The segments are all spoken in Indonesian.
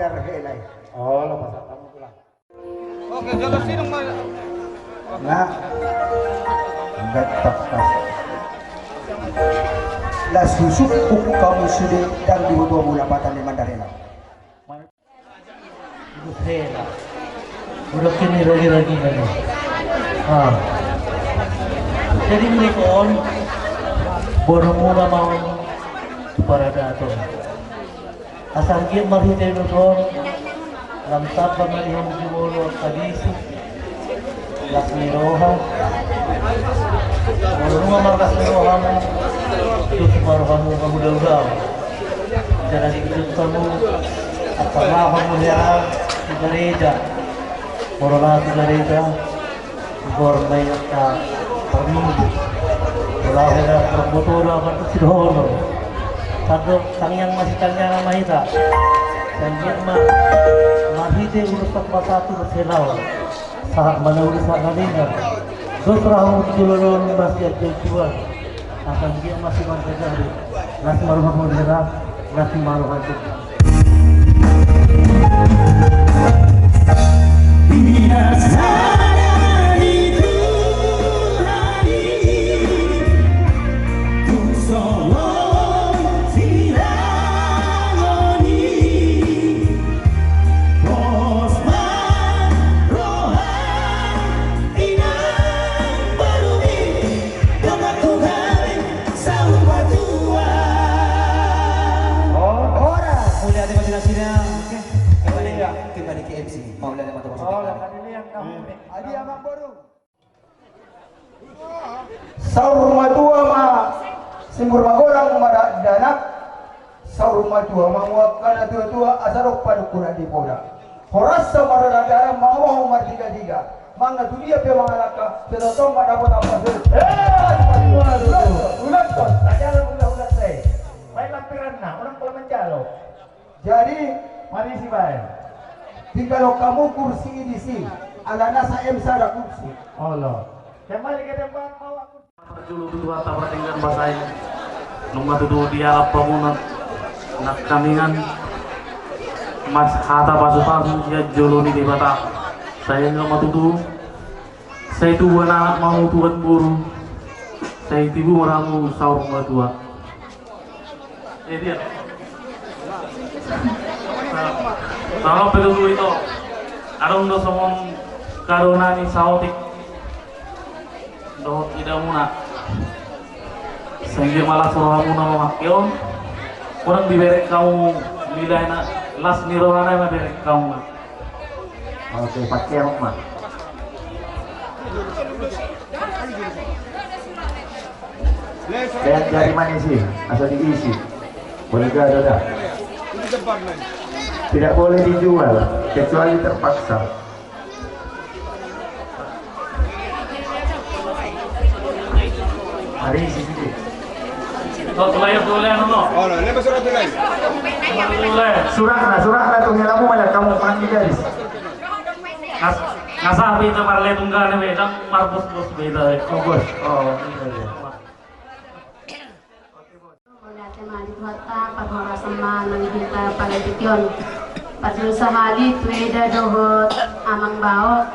mandar helai. Oh, lepas kamu pulang. Oke, jalan sini dong, Pak. Nah, enggak takas. Las susuk kuku kamu sudah dan di bawah mula batan di Mandarela. Hela. Udah kini lagi kan. Jadi mereka borong mula mau para dato. Asal dia marhite nusor lamtap pamilihang jumolo kadisi lasmi roha borong markas roha mo itu marohamu kamu daw jadi ikut kamu at pamahon mo niya di gereja borong di gereja borong may ka pamilya wala kaya perbuturan akan sidono satu tangyang masih tanya mahita sanjir mahite urusak masatu berselaw saat mana urusak nalingan dos rahu jululun masih jual akan dia masih manjari nasi maruha modera nasi maruha itu Saur madua ma simbur magorang mada danak saur madua ma muakkana tua asarok padukuna di poda horas sama radara mau martiga mangga dunia pe mangalaka sedotong dapat apa sih ulat tos ulat saya baik lampiran na orang kalau mencalo jadi mari si baik jikalau kamu kursi di sini ala nasa sada kursi Allah kembali ke tempat mau aku Julu dua tawa dengan basahin nomor tujuh dia pemunat nak kamingan mas hata pasukan dia julu di bata saya nomor tujuh saya itu anak mau tuan buru saya tibu meramu saur tua dia kalau begitu itu ada untuk semua karuna ni sautik do tidak muna sehingga malah suruh muna memakil orang diberek kamu lidahnya las nirohana yang berek kamu oke pakai rumah dan dari mana sih asal diisi boleh gak ada tidak boleh dijual kecuali terpaksa. Hari sini. Oh, tulay no. Oh, no, lembas surat tulay. Surat na tong lamu malah kamu panggil guys. Nasabi itu marle tunggal ne bedang marbus bos beda. Oh bos. Oh. Temani buata pagora sama kita pada tikion. Pasal sehari tueda dohot amang bao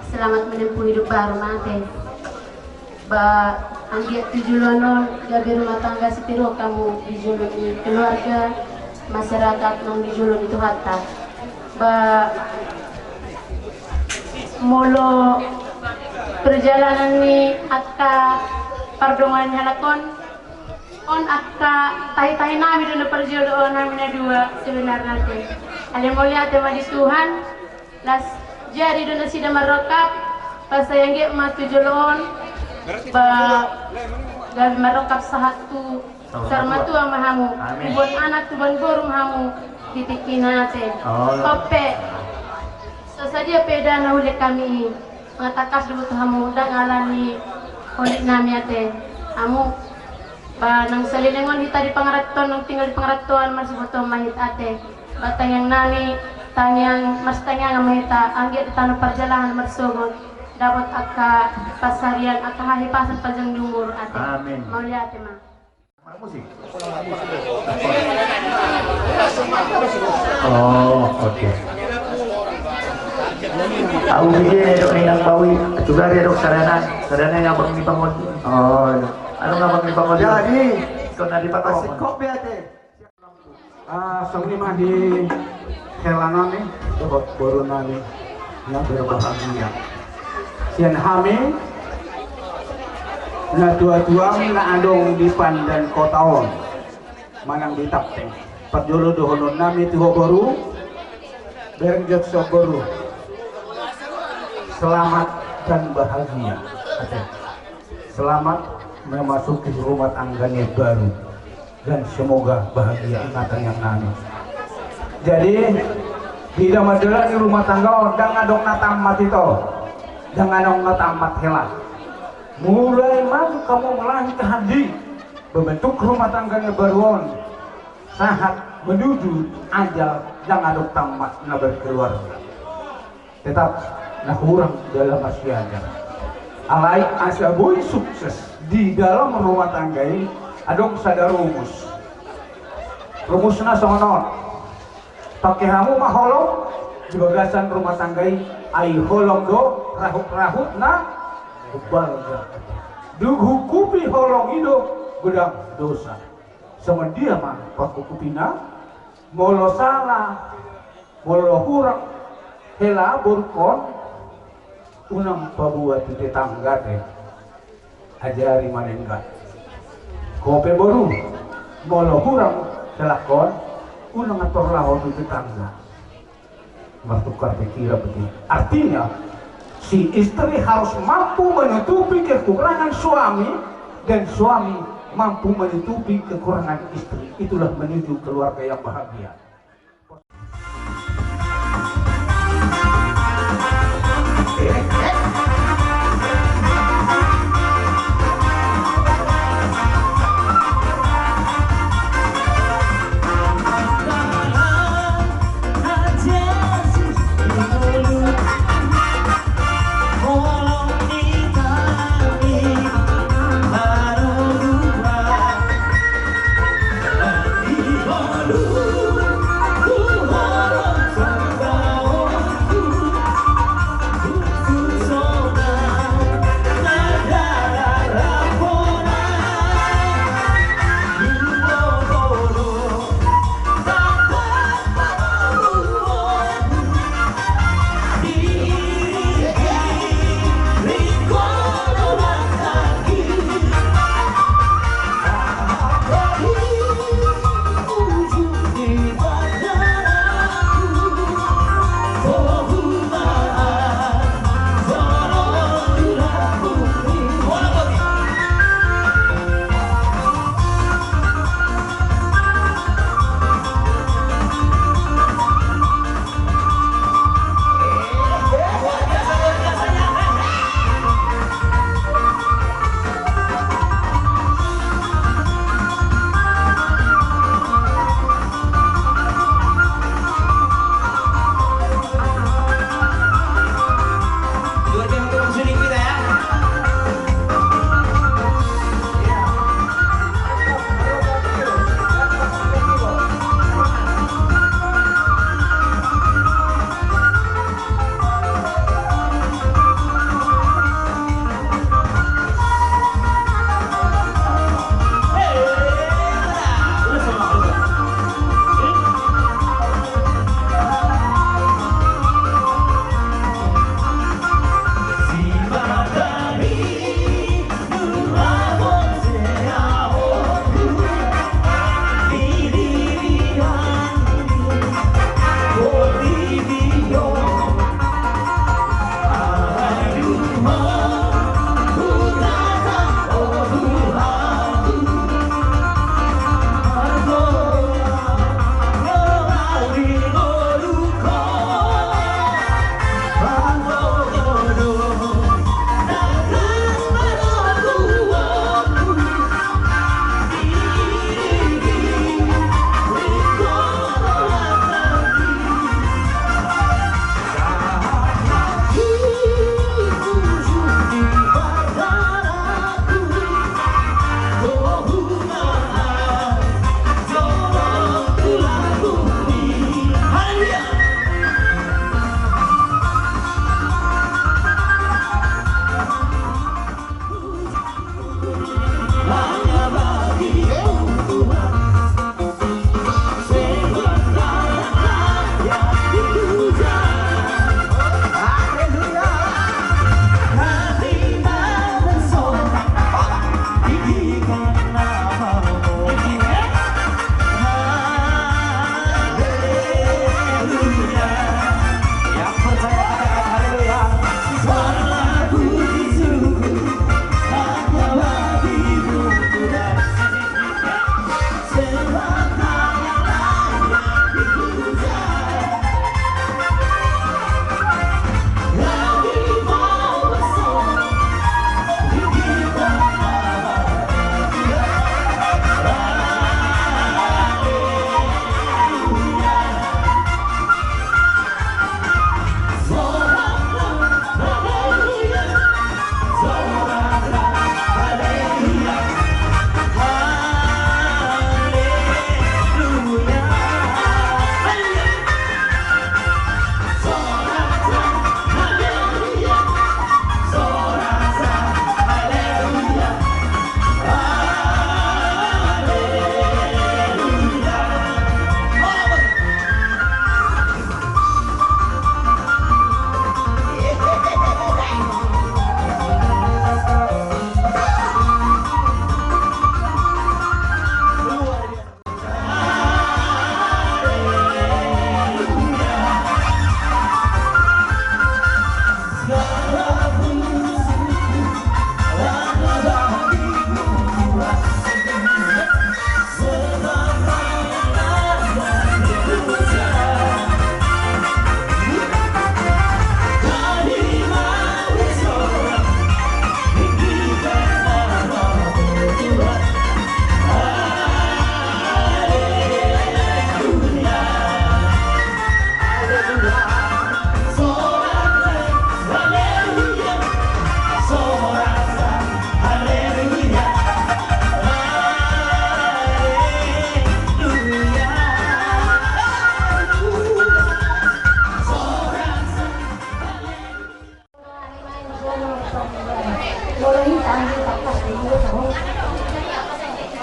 selamat menempuh hidup baru nanti. Anggiat tujulonon jaga rumah tangga setiro kamu dijulun keluarga masyarakat nong dijulun itu hatta molo perjalanan ni akka pardongan halakon on akka tahi nami dulu perjodohan nami dua sebenarnya teh ada mau lihat tema di Tuhan las jadi dulu sida marokap pas yang ge ma tujulon dan merokap sahatu sarma tua mahamu ibon anak tuban borum hamu titikinate kope sesaja peda na ule kami mengatakas dulu hamu dan alami holik nami ate hamu nang salinengon hita di pangaraton nang tinggal di pangaratuan mas boto mahit ate batang yang nani tangyang mas tangyang mahita anggi di tanah perjalanan marsugot dapat akka pasarian akka hahipasan panjang dumur ate amin mau lihat mah musik. Oh, oke. Aku pikir dok nih yang bawi juga dia dok sarana yang bang di pangod. Oh, ano nga bang di pangod? Jadi, Ikaw na di pa kasih ko. kopi aja. Sangni mah di helanan nih, dapat corona nih, yang berbahagia. Sian hami, na dua-dua na andong di pandan kotaon, manang di tapteng. Pagjulo dohonon nami tiho baru, bereng jokso baru. Selamat dan bahagia. Selamat memasuki rumah tangganya baru. Dan semoga bahagia ingatan yang nani. Jadi tidak masalah di rumah tangga odang adong natamat itu, jangan adong natamat helah. Mulai maju kamu melangkah hadi membentuk rumah tangganya baruan, saat menuju ajal jangan adong tamat na berkeluarga. Tetap nah kurang dalam masyarakat. Alai asaboy sukses di dalam rumah tangga ini. Adong sadar rumusna sonon pakai hamu mah holong di bagasan rumah tanggai ai holong do rahut na balga duhukupi holong itu gudang dosa sama dia mah pakukupina molo salah molo kurang hela burkon unang pabuat di tetangga teh ajari manenggat kopi baru molo kurang telakon unang ator lahon di tetangga bertukar pikiran begini. Artinya si istri harus mampu menutupi kekurangan suami dan suami mampu menutupi kekurangan istri. Itulah menuju keluarga yang bahagia. Baru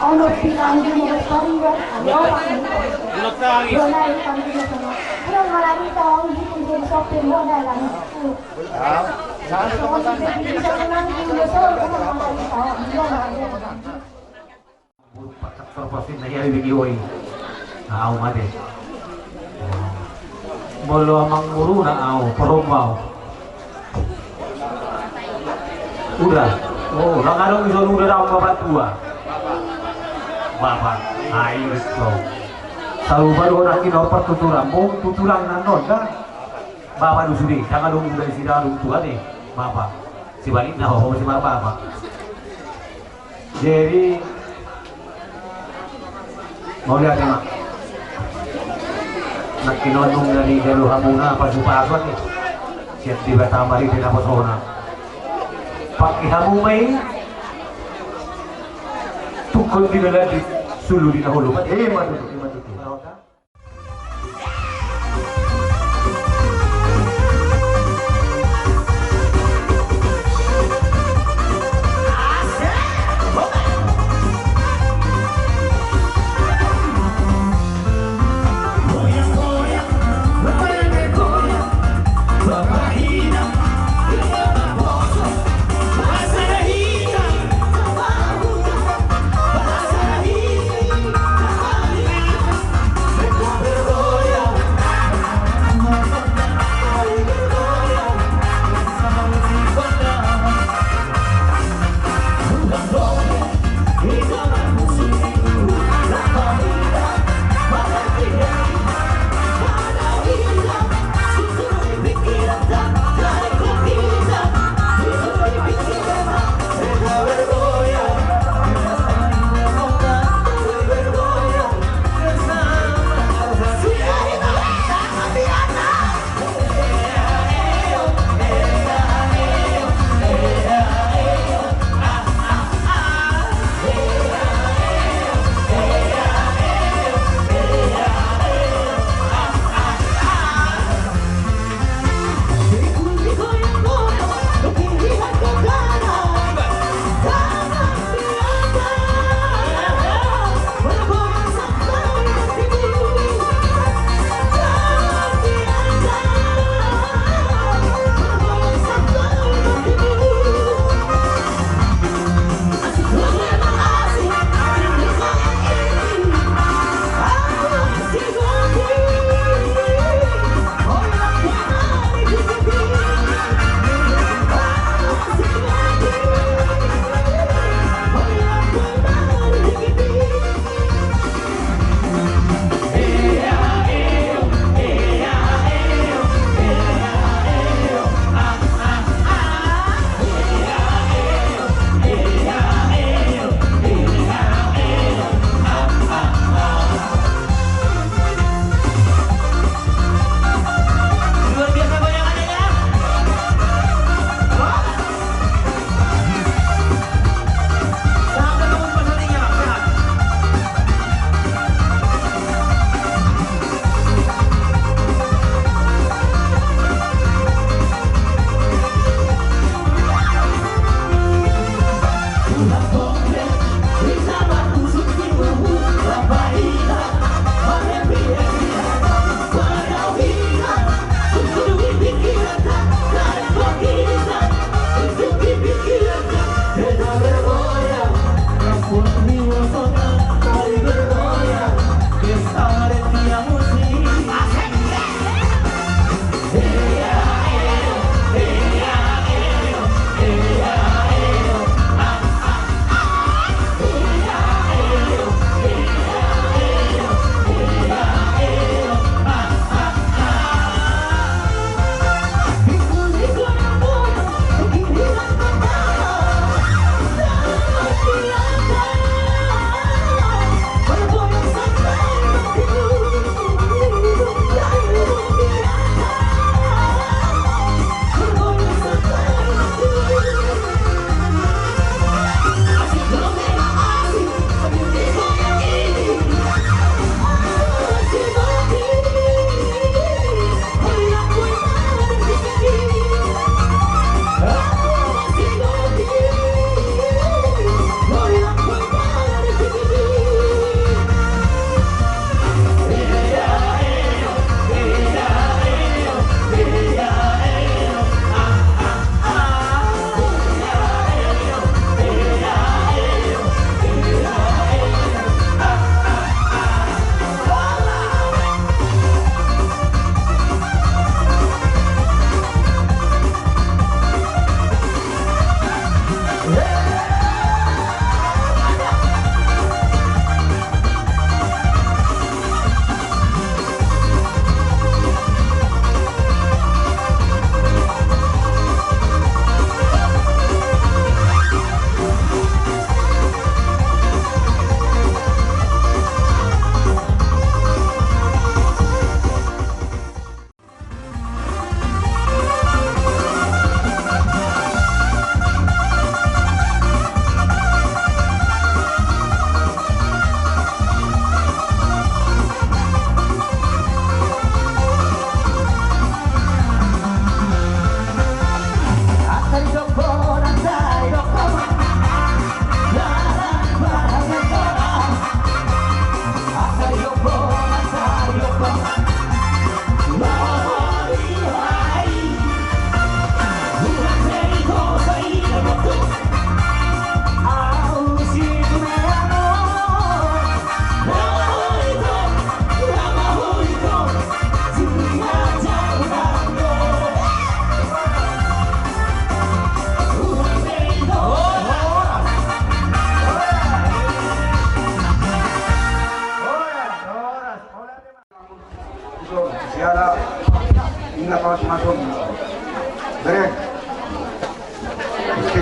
Ano pinanggi mo pariwan, ano Nagtangi. wala yung panggi mo sa mga. Pero maraming tao ang hindi din sa mo na lang. Saan ito pa sana? Hindi sa kanang gulo sa mga maraming tao. Hindi na Terposin na yan bigiyoy. Naaw mati. Bolo amang muru na aw, perumbau. Udah. Oh, lang anong iso udah daw babat tua. Bapak, ayo so. Selalu baru nak kino pertuturan, mau tuturan nanon kan? Bapak dusuri, jangan dong udah isi dalam tua nih, bapak. Si balik nah, si bapak. Jadi mau lihat mak. Nak kinonong dari Dalu Hamuna pasupa-aswat nih. Siap tiba tambari di Napasona. Pakai hamu mai tukul di dalam di sulu di dahulu. Matu.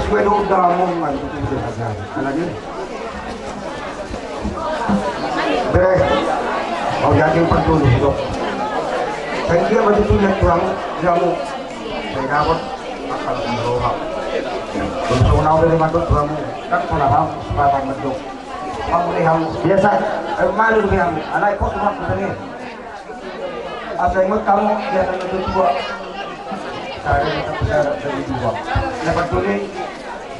gue udah ngomong kan itu udah saja. Lagi. Bre, mau jadi peduli dok. Saya dia begitu lihat jamu. Saya dapat akal merohak. Untuk nawa dari mantu jamu, kan pernah ham supaya menduk. Kamu lihat biasa, malu dengan anak kok cuma begini. Apa yang kamu biasa itu dua. Saya bisa dari dua. Dapat tulis,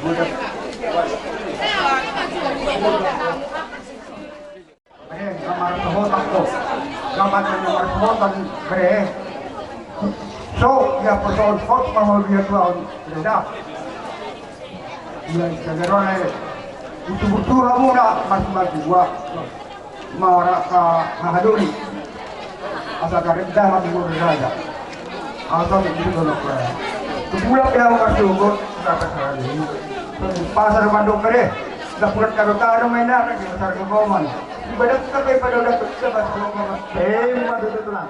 budak. Kamar sehotak tuh, kamar sehotak bere. So, ya persoalan hot mau dia tuan tidak. Dia sekarang betul-betul kamu nak masuk dua. Marah ka haduri. Asal kerja mati berada. Asal itu dulu kerja. Kemudian yang masuk dapat hari. Pasar Bandung kere. Dapat karo mainan lagi pasar Kegoman. Ibadah kita pada udah kerja pasar Kegoman. Madu itu lah.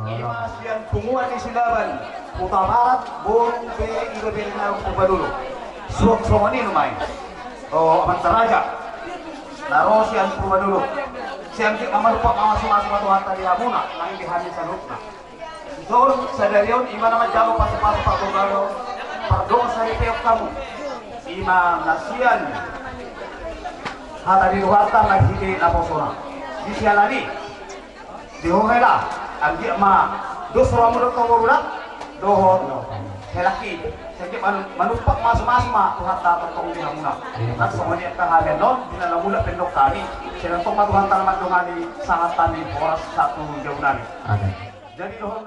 Imas yang punguan di Silaban, Kuta Barat, Borong Bere Iba Bere Narong Kuba dulu. Suok somani lumay. Oh, aman teraja. Naro siang Kuba dulu. Siang kita marupak masuk Tuhan tadi Hamuna, langit di hari salutna. Zon sadarion ima nama jalo pas-pas Pak Gogalo. Pardon saya peok kamu. Ima nasian. Hata di luarta lagi di naposona. Di sialani. Di hongela. Anggi ma dos ramu dok tawurudak. Dohon. Helaki. Sakit manupak mas-mas ma Tuhan tak tertong di hamuna. Kan semuanya kahagen non. Bila lamula pendok kami. Sedang tong Tuhan tak mandungani sangat tani horas satu jauh nani. Jadi dohon.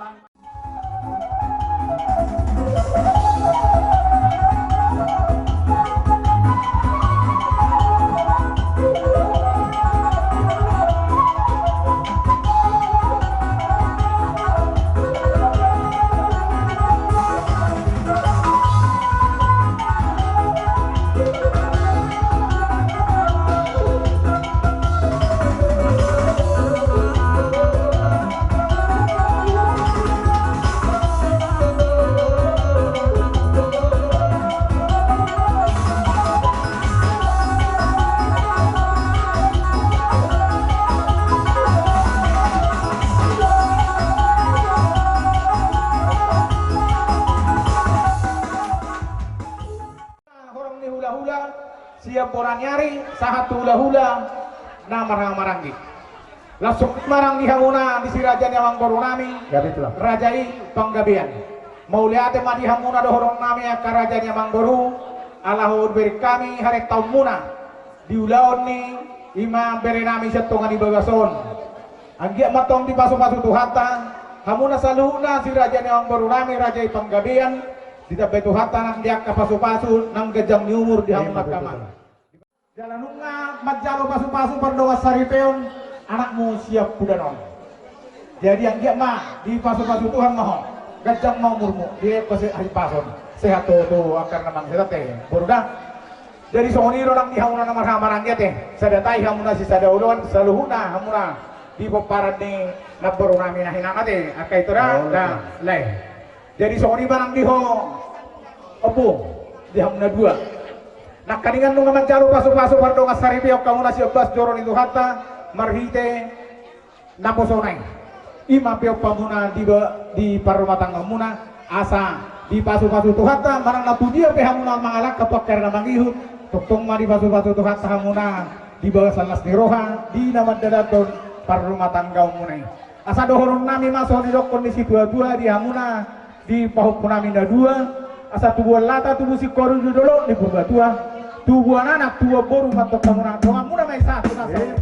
Siap orang nyari sahat hula-hula na marang-maranggi langsung marang di hamuna di si raja nyawang borunami rajai panggabian mau lihat ma di hamuna dohorong nami ka raja nyawang boru alahur beri kami hari tahun muna di ulaon ni ima beri nami setongan di bagason anggia matong di pasu-pasu tuhata hamuna saluhuna si raja nyawang borunami rajai panggabian di tabe tuhata nang diak ka pasu-pasu nang gejang ni umur di hamuna kamar jalan nunga majalo pasu-pasu perdoa saripeon anakmu siap budanon jadi yang dia mah di pasu-pasu Tuhan mau gajang mau murmu dia pasti hari pason sehat tuh akan namang sehat teh borudah jadi soniro nang di hamuna nama hamaran dia teh sadatai hamuna si sadaulon saluhuna hamuna di peparan ni naborunami nahinana teh akai tura dan leh jadi soniro nang di ho opo di hamuna dua. Nak kaningan nung manjaro pasu-pasu pardo ngasaripi ok kamu nasi obas joron itu hatta marhite naposonai ima piok pamuna di parumah tangga muna asa di pasu-pasu tu hatta marang lapu dia pehamuna mangalak kapak karena mangihut tuktong ma di pasu-pasu tu hatta hamuna di bawah salas niroha di nama dadaton parumah tangga munai asa dohoron nami masuk di dok kondisi dua-dua di hamuna di pahuk punami dua asa tubuh lata tubuh si koru dulu di purba tua tubuh anak tua boru patok bangunan doang mudah main satu nasi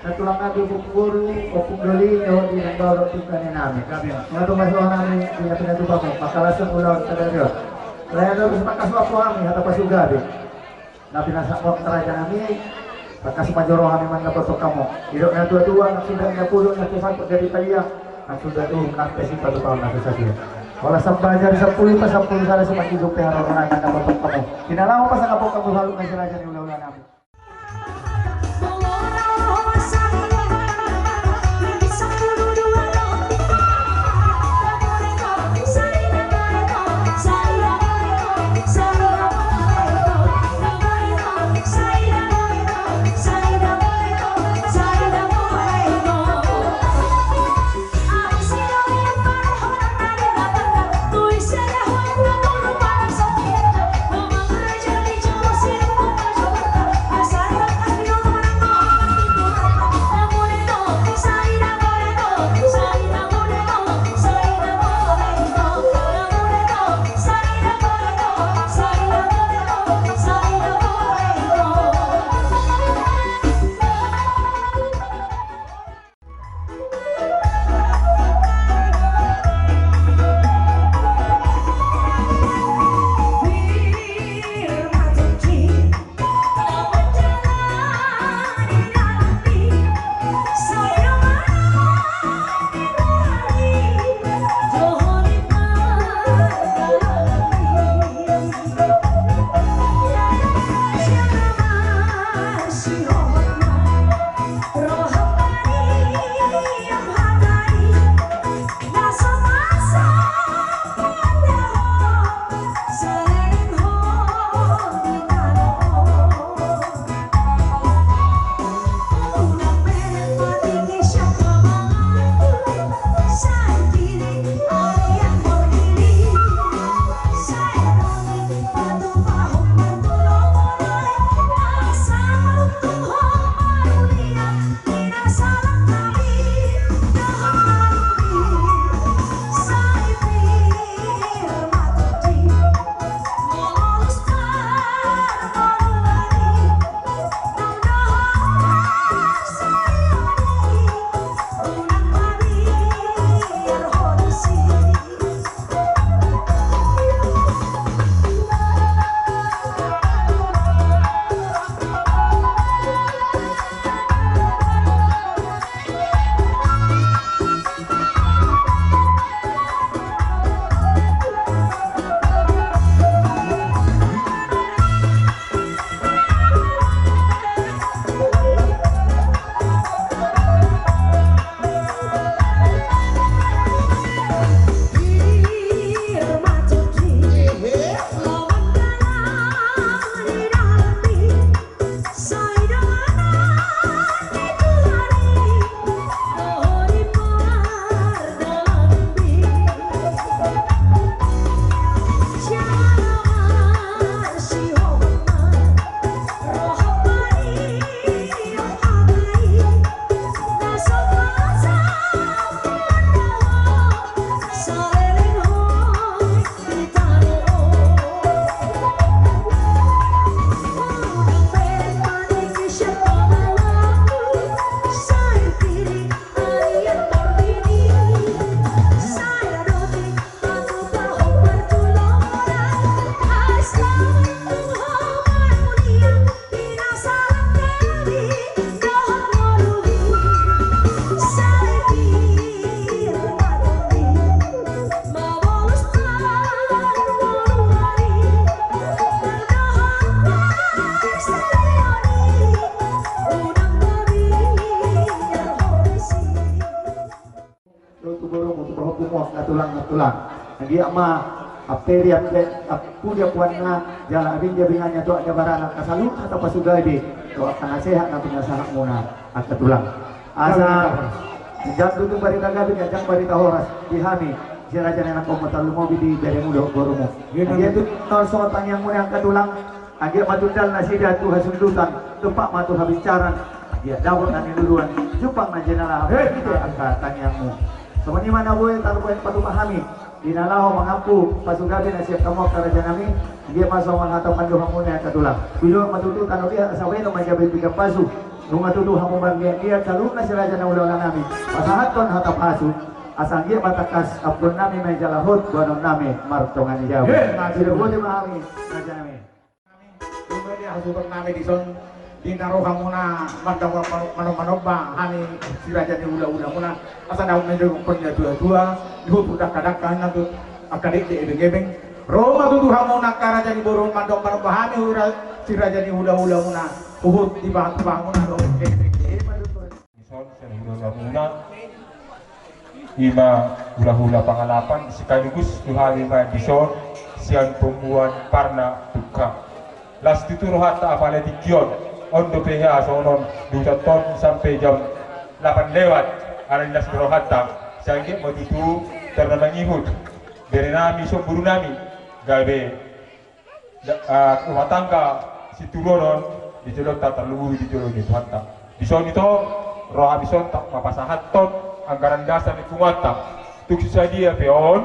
natulang nabi bukuru opung doli nyo di nanggaw tingkane nami kami nga tumasok namin di pinatupa mo pakalasan ulang sa dalyo layan daw sa pakaswa po kami hata pasugabi na pinasakot teraja nami pakas majoro kami man napotok kamo idok na dua-dua na sudah na pulo na kisakot dari taliya na sudah tuh nakpesi patupaw na sasakit wala sambajar sa puli pa sa puli sana sa magiging pehara na napotok kamo kinalaw pa sa kapok kamo halong na sila dyan ulaw namin. tulang. Dia mah aperi punya puanna jala abin dia binganya tu ada barana kasalu atau pasugadi tu akan sehat na punya sanak muna at tulang. Asa jam tu bari tagabi jam bari tahoras dihami sira jana nak komotal mo di bere mudo gorumo. Dia tu tol so tanyang muna ang katulang agi matundal na sida tu hasundutan tepak matu habicaran dia dawat na niluluan jupang na jenala itu angkatan yangmu. Semuanya mana boleh taruh patu pahami. Dinalaho mengaku pasugabi na siap kamu kerajaan kami dia masuk mengatakan doa mulia ketulang. Bila matutu kanu dia asaweno majabe tiga pasu Lunga tuduh hamu bagian dia caluna si raja na ulang nami. Pasahaton hatap asu. Asang dia batakas apun nami may jalahut buanon nami martongan ijaw. Tidak boleh mahami raja nami. Lumba dia hasubang nami di son dinaruh hamu na mandang manobang hani si raja ni ulang muna. Asang daun na jenguk pernya dua-dua. Dihut udah kadang-kadang nanti akadik di ebeng-ebeng. Roma tuduh hamu na karaja ni borong mandang manobang hani si raja ni ulang muna. Uhud di bangun do Ison senhula ima hula-hula pangalapan sekaligus tuhali ma dison sian pembuan parna duka las dituru hatta apale dikion ondo PH sonon 2 ton sampai jam 8 lewat ada las hatta sange mau itu terna ngihut dari nami so buru nami gabe rumah tangga situronon dijelok tak terlalu dijelok di Tuhan tak bison itu roh bison tak mapasahat ton anggaran dasar di kumata untuk dia peon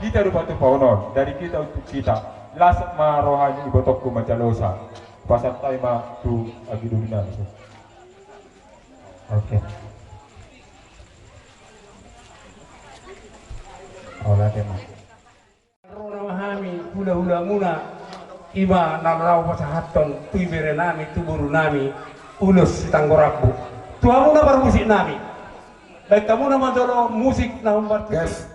kita rupa tu paunon dari kita untuk kita las ma rohani ibotokku macalosa pasal taima tu agi dominan oke olah tema roh mahami hula-hula muna Iba nagraw pa sa haton, tuy bere nami, tuburo nami, ulos si Tanggorabu. Tuha mo na para musik nami. Baik kamu naman dolo musik na umbat. yes.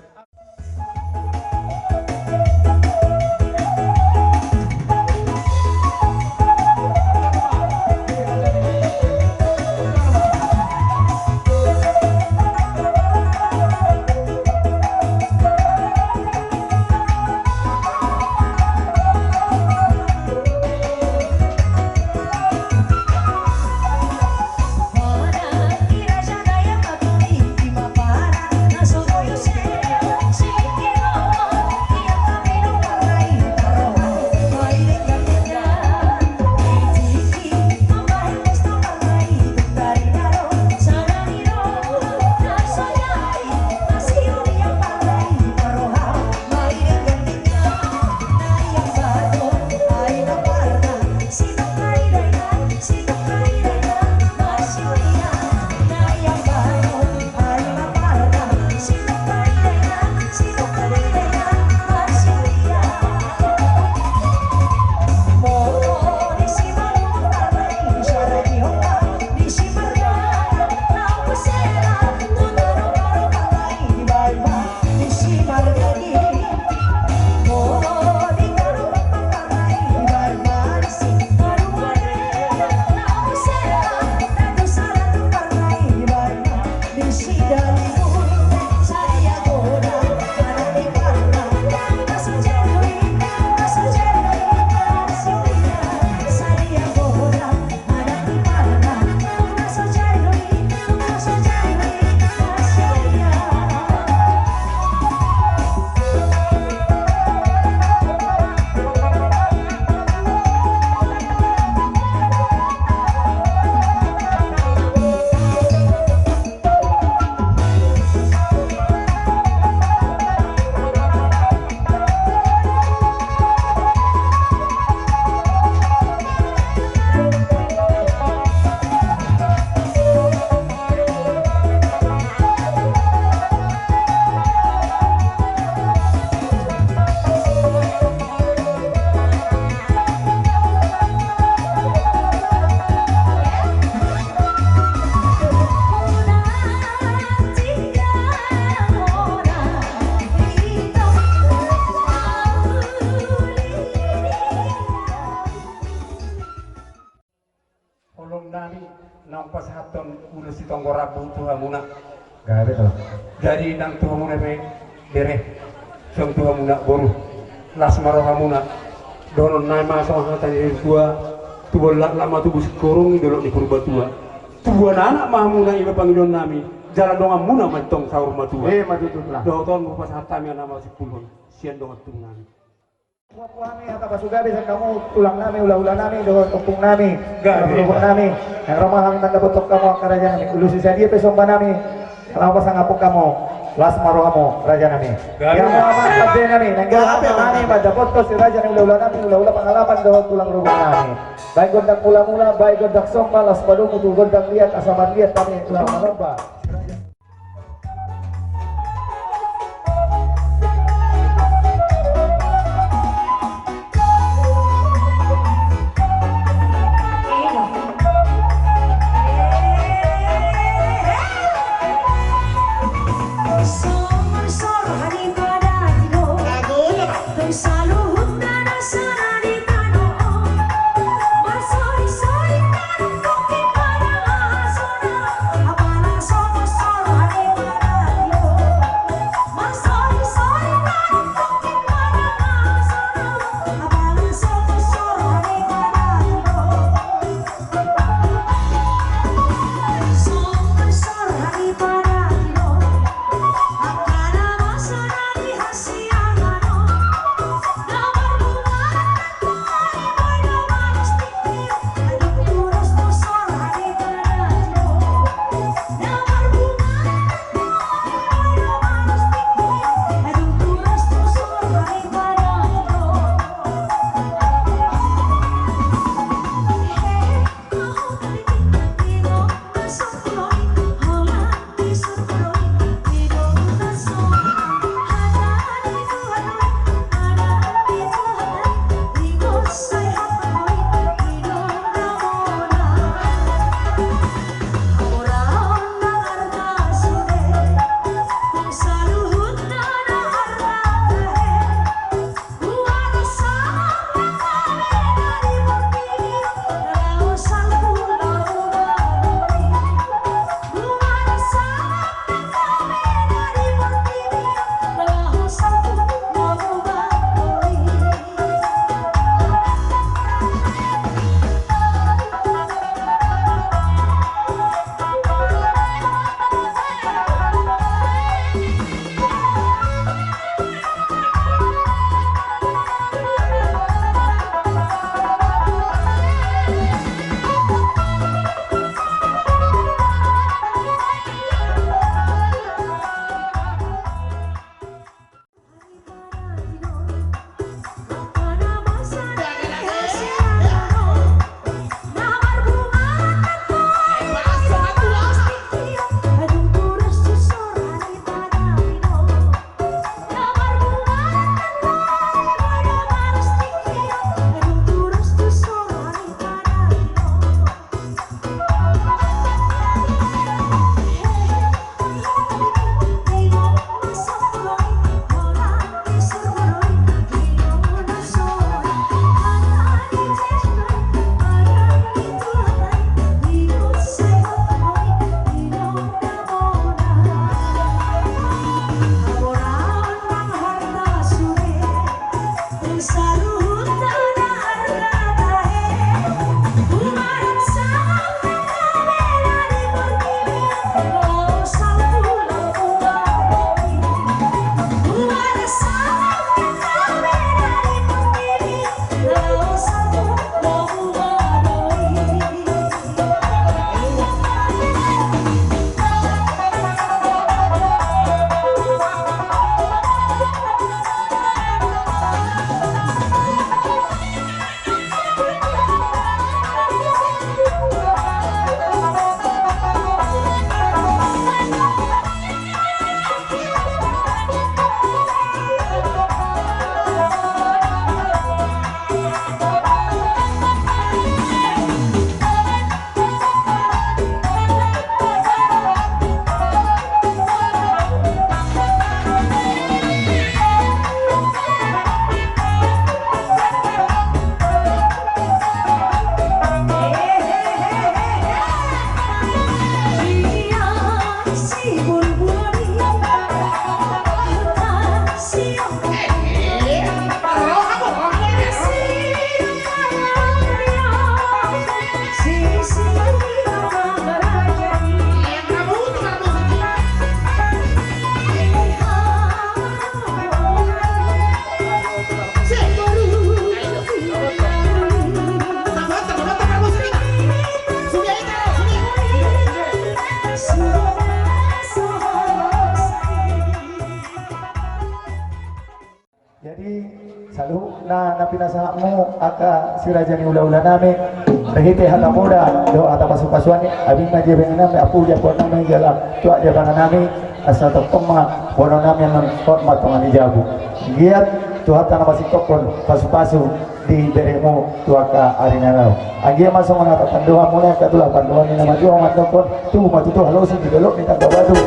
Tanggorabu tuha muna. Gabe to. Jadi nang tuha muna be bere. Song tuha muna boru. Las maroha muna. Donon nai masong hatan di tua. Tuwa lama tubuh korong idolok di kurba tua. Tuwa anak mah muna iba pangilon nami. Jalan dongan muna matong sahur matua. Matututlah. Doton mo pas hatami nama si pulon. Sian dongan tung nami. Kami hata pasuga bisa kamu tulang nami ulah-ulah nami doon tupung nami Gabe. tupung nami yang ramah kami tanda betok kamu kerajaan nami ulu sisa dia pesomba nami kalau pasang apok kamu las marohamo raja nami. Yang aman kabeh nami, nanggal kabeh nami pada foto si raja nami ulah nami ulah pengalaman doang tulang rumah nami. Baik gondang mula-mula, baik gondang somba, las padung mutu gondang lihat asaman lihat kami ulah lomba. Apana so na pinasahakmu aka sirajani ula-ula nami rahite hata muda do ata pasupasuani abing maje bengana me apu dia kuat nami jala tua dia bana nami asa tokoma bono nami yang hormat tongani jabu giat tuha tanah masih tokon pasu-pasu di beremu tuaka arina lau agia masuk mana panduan mulai katulah panduan ni nama jual matokon tu matu tu halo sih digelok minta bawadu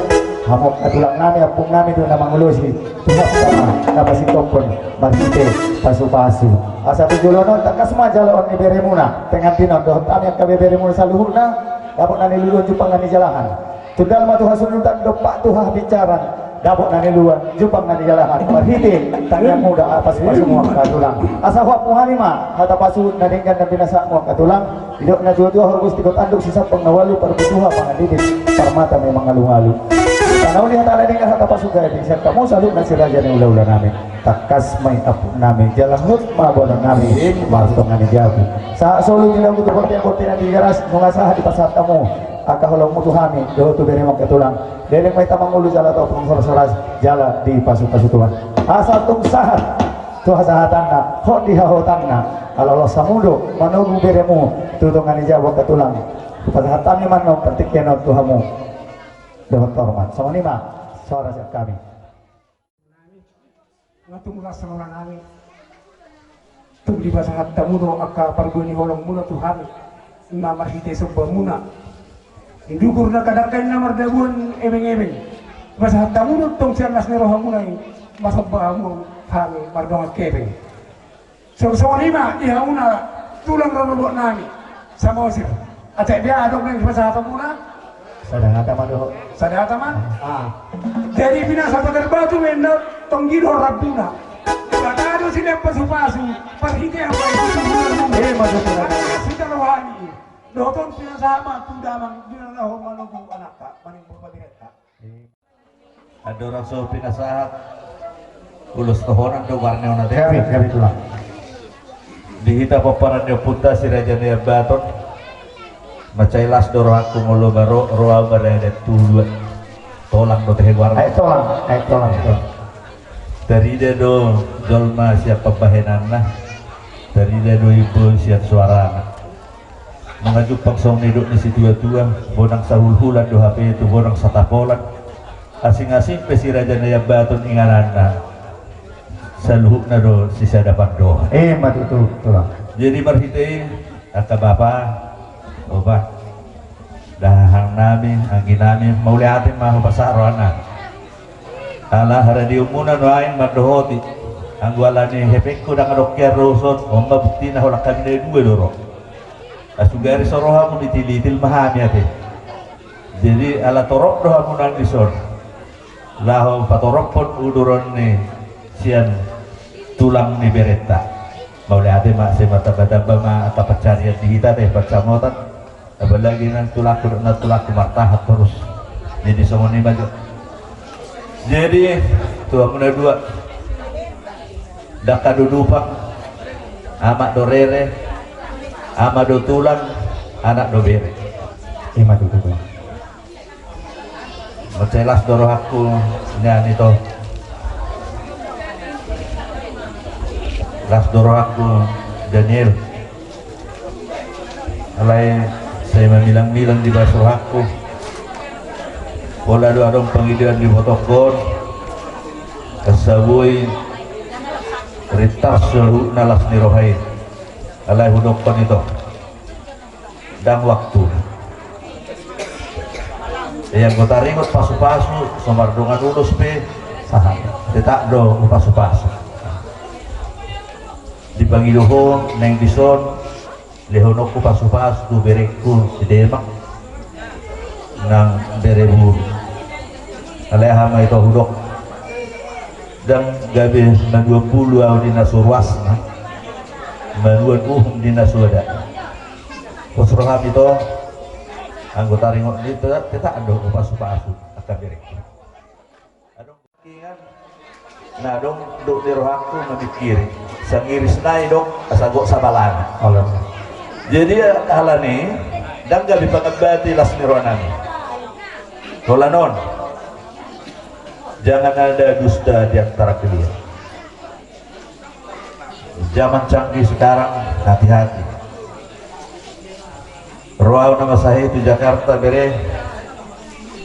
hamok katulang nami apung nami tu nama ngulusi tuha pertama nama si tokon marhite pasu-pasu asa tujulonon tak kasma jalon ni beremuna pengantinon doh tani ka beremuna saluhurna dapat nani lulun jupang nani jalahan tundal matu hasunun tak dopak tuha bicara dapat nani luan jupang nani jalahan marhite tangan muda pasu-pasu muak katulang asa huak muhanima hata pasu nadingkan dan binasa muak katulang hidup na dua-dua horgus tikot anduk sisa pengnawalu perbutuha pangandidit parmata memang ngalu-ngalu karena lihat ala dengan hata pasu gaya bisa kamu selalu nasi raja ni ula-ula nami takas mai apu nami jalan hut mabono nami martong nani jabu saat solu bilang butuh korte nanti garas nungasah di pasar tamu aka holong mutuhami do tu beri mak ketulang dereng mai tamang ulu jala atau pengsoras jala di pasu-pasu tuan asal tung sahat tu hasahatanna hot di hahotanna Allah samudo manunggu beremu tutungani jawa ketulang pasahatami manong pertikeno tuhamu dapat hormat sama nima suara kami ngatung rasa orang kami tu di bahasa hatta mudo aka pargoni holong muna Tuhan nama hite sebuah muna indukur na kadakain namar dabuan emeng-emeng bahasa hatta mudo tong siang nas neroh muna masuk bahamu kami mardongat kebeng sama nima ihauna tulang rambut nami sama osir acak dia adok nang bahasa hatta muna sadar teman dari binasa pagar batu mendak tonggiro rabuna kadado sila pasu-pasu parhite apa itu maksudnya sudah rohani doton pinasama tundamang dinalaho manugu anaka maning berpadireta ada orang so pinasahat ulus tohonan do warna ona kami tulang dihita paparan yo puta si raja ni baton macailas doro aku mulu baru roa berada tulu tolang do teh warna tolang dari dia do dolma siapa bahenana dari dia do ibu siap suara mengajuk pangsong hidup di situ tua bonang sahul-hulan do HP itu bonang satapolan asing-asing pesi raja naya baton inganana saluhukna do sisa dapat do matu tulang jadi marhite kata bapak obat dahang nami angin nami mau lihatin mah pasarana ala haradi umunan wain madohoti anggualani hepekku dah ngadokya rosot omba bukti nah olak kami dari dua doro asugari soroha mu ditilitil mahami ate jadi ala torok doha mu nang dison laho patorok pun uduron ni sian tulang ni bereta mau lihatin mah semata badamba mah atau pencarian di kita teh percamotan apalagi nanti tulaku martahat terus jadi semua ini baju jadi tua muda dua daka dudupak amak do rere amak do tulang anak do bere ima tulang mencelas doro aku nyanyi toh las doro aku Daniel alai saya memilang-milang di basuh aku pola doa dong panggilan di fotokon kesabui ritas seru nalas nirohain alai hudokon itu dan waktu yang kota ringot pasu-pasu somardungan ulus pe saham tidak do pasu-pasu dibagi dohong neng dison lehonoku pasu-pasu tu berekku sidemak nang berebu alehama itu hudok dan gabe 20 dina surwas manuan dina suada posroham itu anggota ringot itu tidak ada pasu-pasu akan berekku adong kingan nah dong duk di rohaku memikiri sangiris nai dong asagok sabalan Allah jadi hal ini dan gabi pangabati las nironami kolanon jangan ada dusta di antara kalian Zaman canggih sekarang, hati-hati. Ruang nama saya itu Jakarta bere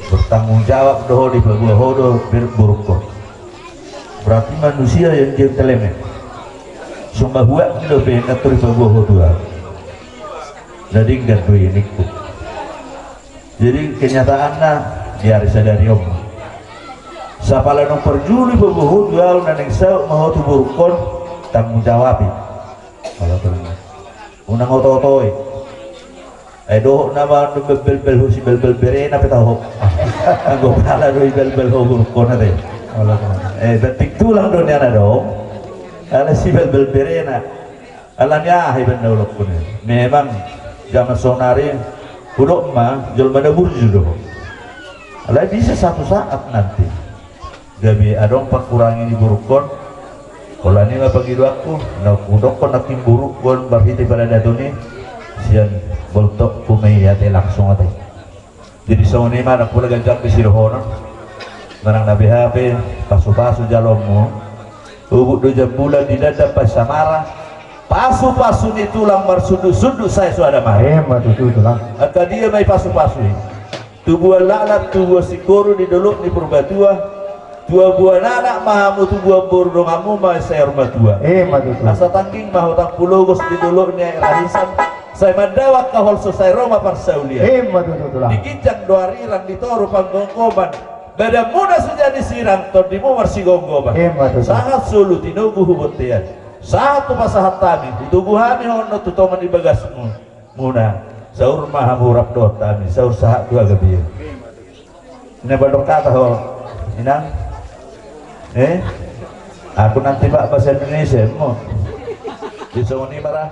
bertanggung jawab doh di bawah hodo berburuk. Berarti manusia yang dia telemen. Sumba buat do be ngatur di bawah hodo. Jadi enggak do ini. Jadi kenyataannya dia harus sadari om. Sapala nong perjuli bawah hodo naneng sau mau tu burukon tanggung jawab. Kalau terima. Unang oto-otoi. Doh nama bel-bel husi bel-bel bere na petaho. Anggo pala do bel-bel ho ko na de. Betik tulang do niya na do. Ala si bel-bel bere na. Ala niya ay ben ulok ko na. Memang zaman sonari hudok ma jol mana burju do. Ala bisa satu saat nanti. Gabi adong pakurangi di burukon. Kalau ini nggak bagi aku, nak hudok kon nak buruk kon berhenti pada datuni. Sian boltok kumay ate langsung ate. Jadi soni mana pula ganjang di sirohono. Marang nabi hape pasu-pasu jalommu. Ubuk do jambulan di dada pasamara. Pasu-pasu ni tulang marsudu-sudu saya sudah marah. Betul tulang. Aka dia mai pasu-pasu. Tubuh lalat tubuh sikoro di dolok ni purbatua. Dua buah anak mahamu tu buah burung kamu mai saya rumah tua. Betul. Asa tangking mau tak pulogos di dolok ni rahisan. Saya mendawa kahol selesai Roma Parsaulia. Betul. Dikicang dua rirang ditoru panggonggoban. Beda muda sudah disirang tor di muar si gonggoban. Sangat sulut tinugu hubutian. Satu pasahat tami. Tubuh kami hono tutongan di bagasmu. Muna. Saur mahamu rapdo tami. Saur sahat dua gabiya. Ini badok kata ho. Inang. Aku nanti pak bahasa Indonesia mo. Di sini marah.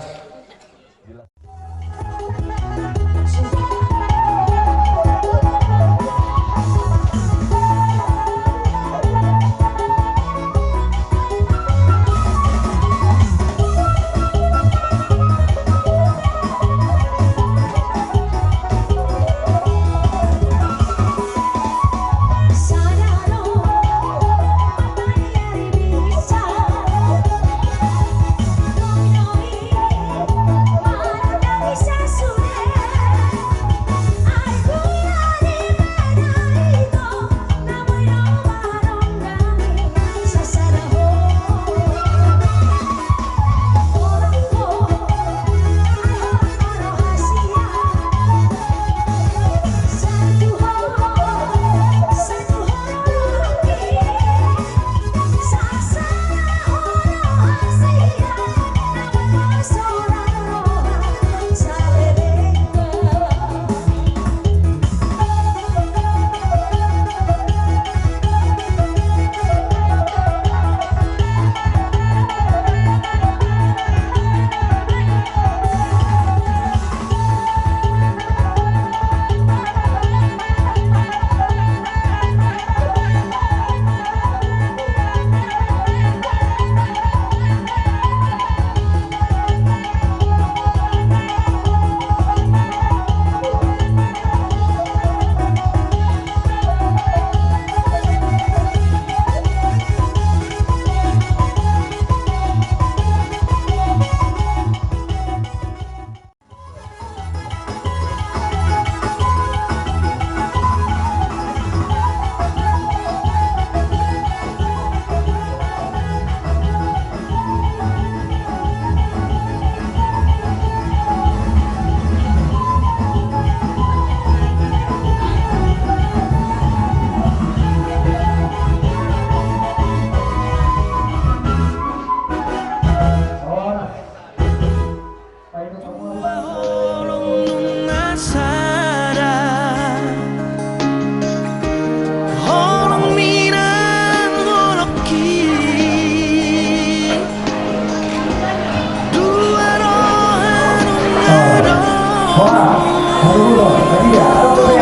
Wah, baru tadi ya. Oke.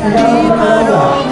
Sekarang